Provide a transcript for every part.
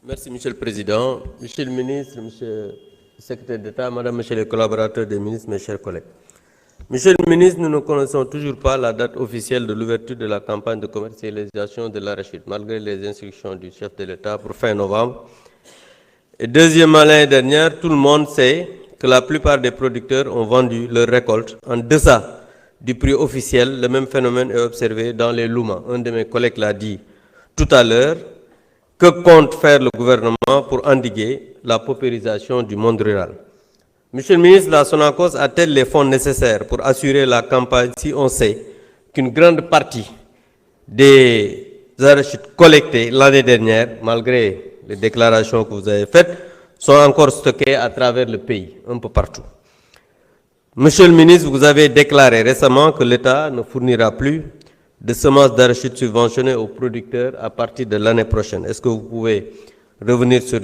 Merci, Monsieur le Président. Monsieur le Ministre, Monsieur le Secrétaire d'État, Madame, Monsieur les collaborateurs des ministres, mes chers collègues. Monsieur le Ministre, nous ne connaissons toujours pas la date officielle de l'ouverture de la campagne de commercialisation de l'arachide, malgré les instructions du chef de l'État pour fin novembre. Et deuxièmement, l'année dernière, tout le monde sait que la plupart des producteurs ont vendu leur récolte en deçà du prix officiel. Le même phénomène est observé dans les Louma. Un de mes collègues l'a dit tout à l'heure. Que compte faire le gouvernement pour endiguer la paupérisation du monde rural? Monsieur le ministre, la Sonacos a-t-elle les fonds nécessaires pour assurer la campagne si on sait qu'une grande partie des arachides collectés l'année dernière, malgré les déclarations que vous avez faites, sont encore stockés à travers le pays, un peu partout? Monsieur le ministre, vous avez déclaré récemment que l'État ne fournira plus de semences d'arachide subventionnées aux producteurs à partir de l'année prochaine. Est-ce que vous pouvez revenir sur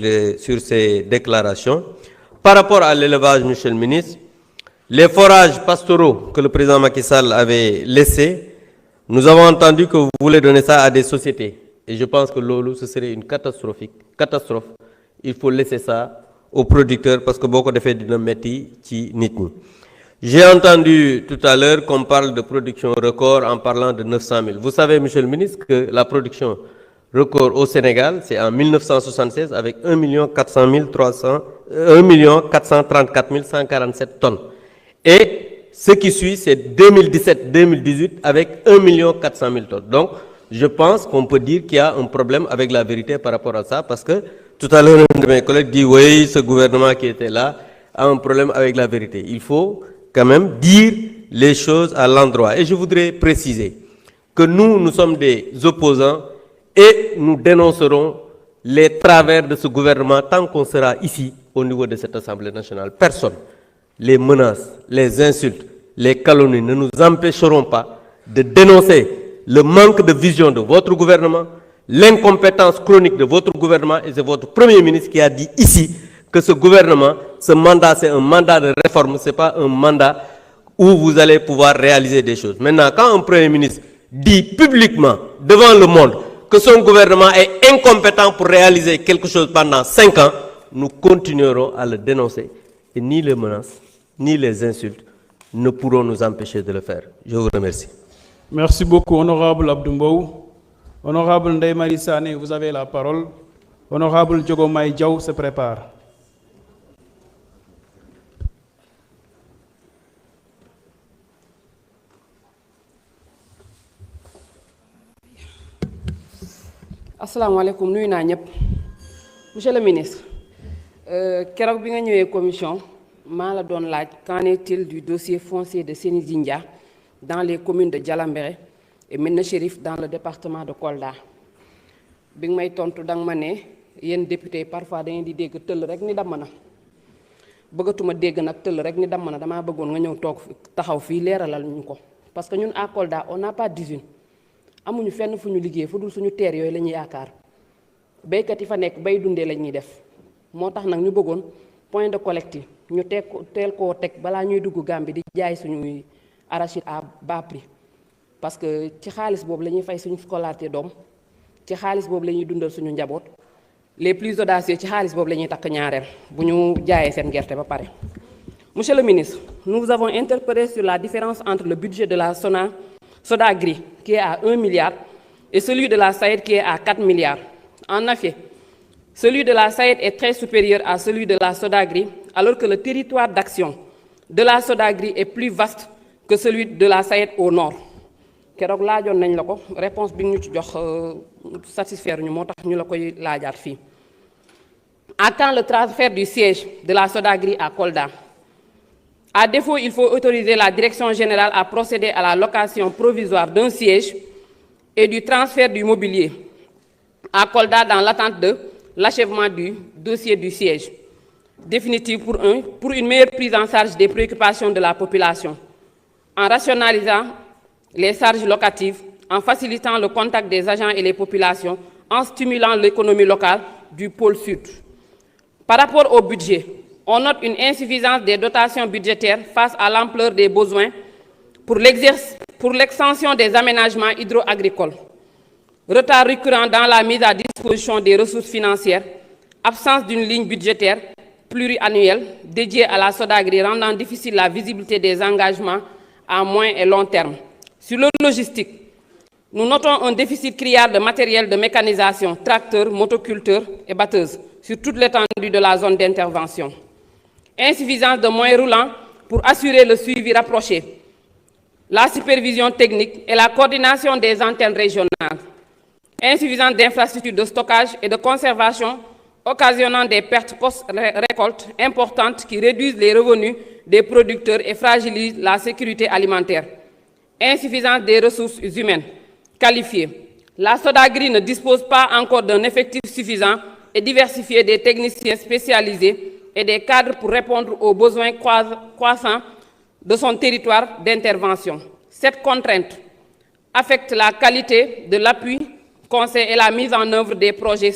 ces déclarations? Par rapport à l'élevage, Monsieur le ministre, les forages pastoraux que le président Macky Sall avait laissés, nous avons entendu que vous voulez donner ça à des sociétés. Et je pense que l'OLU, ce serait une catastrophe. Il faut laisser ça aux producteurs parce que beaucoup de faits d'une métier qui nit. J'ai entendu tout à l'heure qu'on parle de production record en parlant de 900 000. Vous savez, Monsieur le ministre, que la production record au Sénégal, c'est en 1976 avec 1 434 147 tonnes. Et ce qui suit, c'est 2017-2018 avec 1 400 000 tonnes. Donc, je pense qu'on peut dire qu'il y a un problème avec la vérité par rapport à ça, parce que tout à l'heure, un de mes collègues dit, oui, ce gouvernement qui était là a un problème avec la vérité. Il faut quand même dire les choses à l'endroit. Et je voudrais préciser que nous sommes des opposants et nous dénoncerons les travers de ce gouvernement tant qu'on sera ici au niveau de cette Assemblée nationale. Personne, les menaces, les insultes, les calomnies ne nous empêcheront pas de dénoncer le manque de vision de votre gouvernement, l'incompétence chronique de votre gouvernement, et c'est votre Premier ministre qui a dit ici que ce gouvernement, ce mandat, c'est un mandat de réforme, ce n'est pas un mandat où vous allez pouvoir réaliser des choses. Maintenant, quand un Premier ministre dit publiquement, devant le monde, que son gouvernement est incompétent pour réaliser quelque chose pendant 5 ans, nous continuerons à le dénoncer. Et ni les menaces, ni les insultes ne pourront nous empêcher de le faire. Je vous remercie. Merci beaucoup, Honorable Abdoumbaou. Honorable Ndeye Marie Sané, vous avez la parole. Honorable Diogomaye Diaw se prépare. Assalamu alaikum, nuyu naa ñëpp. Monsieur le ministre, keroog bi nga ñëwee commission maa la doon laaj qu'en est-il du dossier foncier de Séni Djindia dans les communes de Dialambéré et Médina Chérif dans le département de Kolda. Bi nga may tontu danga ma ne yéen député parfois da ngeen di dégg tëll rek ni damm na bëggatuma dégg nag tëll rek ni damm na damaa bëggoon nga ñëw toog taxaw fii leeralal ñu ko parce que ñun à Kolda on n'a pas d'usine. amuñu fenn fu ñu liggéey fu dul suñu teer yooyu la ñuy yaakaar béykat yi fa nekk bay dundee la ñuy def moo tax nag ñu bëggoon point de collecte ñu teel koo teg balaa ñuy dugg Gambie di jaay suñuy arachide à bas prix parce que ci xaalis boobu la ñuy fay suñu scolarité doom ci xaalis boobu la ñuy dundal suñu njaboot les plus audacieux ci xaalis boobu la ñuy takk ñaareel bu ñu jaayee seen gerte ba pare. Monsieur le ministre, nous vous avons interpellé sur la différence entre le budget de la Sodagri qui est à 1 milliard et celui de la SAED qui est à 4 milliards. En effet, celui de la SAED est très supérieur à celui de la Sodagri alors que le territoire d'action de la Sodagri est plus vaste que celui de la SAED au nord. Keroog laajoon nañ la ko réponse bi ñu ci jox satisfaire ñu moo tax ñu la koy laajaat fii. À quand le transfert du siège de la Sodagri à Kolda? À défaut, il faut autoriser la direction générale à procéder à la location provisoire d'un siège et du transfert du mobilier à Kolda dans l'attente de l'achèvement du dossier du siège définitif pour une meilleure prise en charge des préoccupations de la population, en rationalisant les charges locatives, en facilitant le contact des agents et les populations, en stimulant l'économie locale du pôle sud. Par rapport au budget, on note une insuffisance des dotations budgétaires face à l'ampleur des besoins pour l'extension des aménagements hydro-agricoles. Retard récurrent dans la mise à disposition des ressources financières absence d'une ligne budgétaire pluriannuelle dédiée à la SODAGRI rendant difficile la visibilité des engagements à moyen et long terme. Sur le logistique, nous notons un déficit criard de matériel de mécanisation, tracteurs, motoculteurs et batteuses sur toute l'étendue de la zone d'intervention. Insuffisance de moyens roulants pour assurer le suivi rapproché, la supervision technique et la coordination des antennes régionales. Insuffisance d'infrastructures de stockage et de conservation occasionnant des pertes post-récolte importantes qui réduisent les revenus des producteurs et fragilisent la sécurité alimentaire. Insuffisance des ressources humaines qualifiées. La SODAGRI ne dispose pas encore d'un effectif suffisant et diversifié des techniciens spécialisés et des cadres pour répondre aux besoins croissants de son territoire d'intervention. Cette contrainte affecte la qualité de l'appui, conseil et la mise en œuvre des projets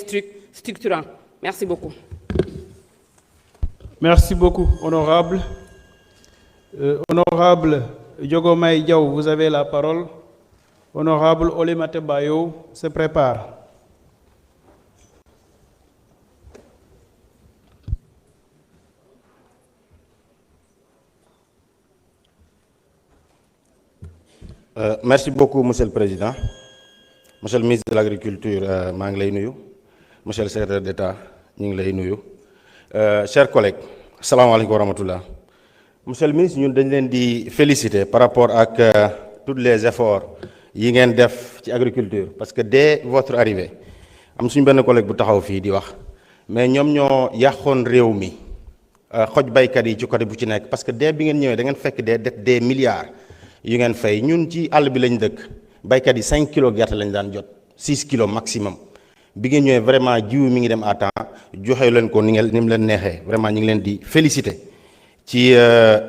structurants. Merci beaucoup. Merci beaucoup, honorable. Honorable Diogomaye Diaw, vous avez la parole. Honorable Olemate Bayo se prépare. Merci beaucoup, Monsieur le Président. Monsieur le ministre de l'Agriculture, maa ngi lay nuyu. Monsieur le secrétaire d'État, ñu ngi lay nuyu. Chers collègues, asalaamaaleykum wa rahmatullah. Monsieur le ministre, ñun dañ leen di féliciter par rapport ak tous les efforts yi ngeen def ci agriculture parce que dès votre arrivée am suñu benn collègue bu taxaw fii di wax mais ñoom ñoo yàqoon réew mi xoj baykat yi ci côté bu ci nekk parce que dès bi ngeen ñëwee da ngeen fekk des milliards yu ngeen fay ñun ci àll bi lañ dëkk baykat yi 5 kilos gerte lañ daan jot 6 kilos maximum bi ngeen ñëwee vraiment jiw mi ngi dem à temps joxe leen ko ni mu leen neexee vraiment ñu ngi leen di féliciter ci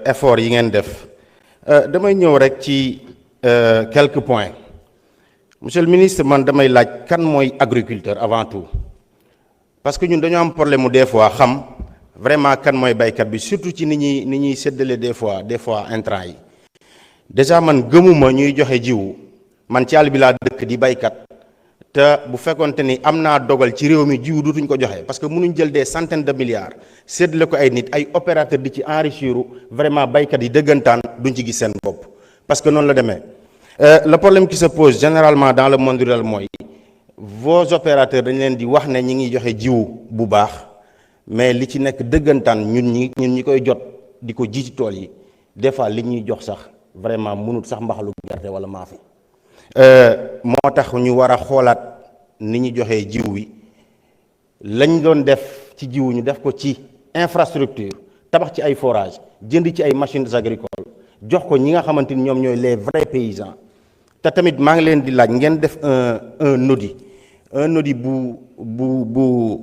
effort yi ngeen def damay ñëw rek ci quelques points monsieur le ministre man damay laaj kan mooy agriculteur avant tout parce que ñun dañoo am problème mu des fois xam vraiment kan mooy baykat bi surtout ci ni ñuy séddale des fois intrants yi déjà man gëmuma ñuy joxe jiwu man ci àll bi laa dëkk di baykat te bu fekkonte ni am naa dogal ci réew mi jiwu dutuñ ko joxe parce que mënuñ jël des centaines de milliards séddale ko ay nit ay opérateurs di ci enrichir vraiment baykat yi dëggantaan duñ ci gis seen bopp parce que noonu la demee le problème qui se pose généralement dans le monde rural mooy vos opérateurs dañ leen di wax ne ñi ngi joxe jiwu bu baax mais li ci nekk dëggantaan ñun ñi koy jot di ko ji ci tool yi des fois li ñuy jox sax vraiment mënut sax mbaxalu gerte wala maafe moo tax ñu war a xoolaat ni ñu joxee jiw wi lañ doon def ci jiw ñu def ko ci infrastructure tabax ci ay forage jënd ci ay machines agricoles jox ko ñi nga xamante ni ñoom ñooy les vrais paysans te tamit maa ngi leen di laaj ngeen def un audit bu